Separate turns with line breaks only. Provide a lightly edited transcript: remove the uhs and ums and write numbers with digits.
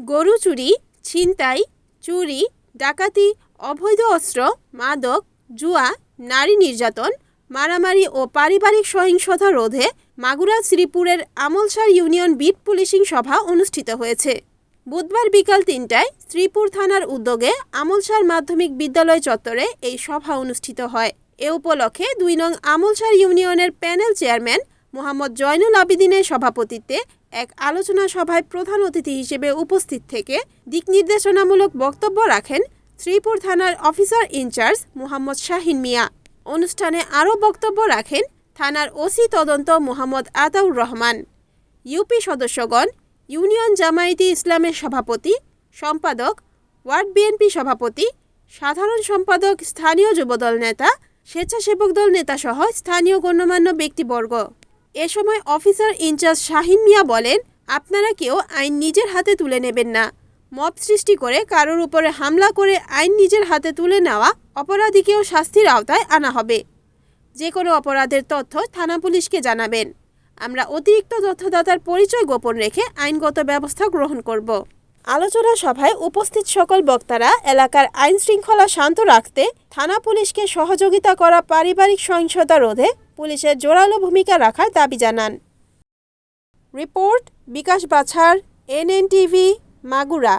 গরু চুরি, ছিনতাই, চুরি, ডাকাতি, অবৈধ অস্ত্র, মাদক, জুয়া, নারী নির্যাতন, মারামারি ও পারিবারিক সহিংসতা রোধে Magura শ্রীপুরের Amalsar union bit policing সভা অনুষ্ঠিত হয়েছে। বুধবার বিকাল ৩টায় শ্রীপুর থানার উদ্যোগে আমলসার মাধ্যমিক বিদ্যালয় চত্বরে এই সভা অনুষ্ঠিত হয়। এ উপলক্ষে ২ নং আমলসার ইউনিয়নের প্যানেল চেয়ারম্যান মোহাম্মদ জয়নুল আবেদিনের সভাপতিত্বে এক আলোচনা সভায় প্রধান অতিথি হিসেবে উপস্থিত থেকে দিক নির্দেশনামূলক বক্তব্য রাখেন শ্রীপুর থানার অফিসার ইনচার্জ মোহাম্মদ শাহিন মিয়া। অনুষ্ঠানে আরও বক্তব্য রাখেন থানার ওসি তদন্ত মোহাম্মদ আতাউর রহমান, ইউপি সদস্যগণ, ইউনিয়ন জামায়াতে ইসলামের সভাপতি, সম্পাদক, ওয়ার্ড বিএনপি সভাপতি, সাধারণ সম্পাদক, স্থানীয় যুবদল নেতা, স্বেচ্ছাসেবক দল নেতাসহ স্থানীয় গণ্যমান্য ব্যক্তিবর্গ। এ সময় অফিসার ইনচার্জ শাহিন মিয়া বলেন, আপনারা কেউ আইন নিজের হাতে তুলে নেবেন না। মব সৃষ্টি করে কারোর উপরে হামলা করে আইন নিজের হাতে তুলে নেওয়া অপরাধীকেও শাস্তির আওতায় আনা হবে। যে কোনো অপরাধের তথ্য থানা পুলিশকে জানাবেন। আমরা অতিরিক্ত তথ্যদাতার পরিচয় গোপন রেখে আইনগত ব্যবস্থা গ্রহণ করব। আলোচনা সভায় উপস্থিত সকল বক্তারা এলাকার আইন শৃঙ্খলা শান্ত রাখতে থানা পুলিশকে সহযোগিতা করা, পারিবারিক সহিংসতা রোধে পুলিশের জোরালো ভূমিকা রাখার দাবি জানান। রিপোর্ট বিকাশ বাছার, NNTV, মাগুরা।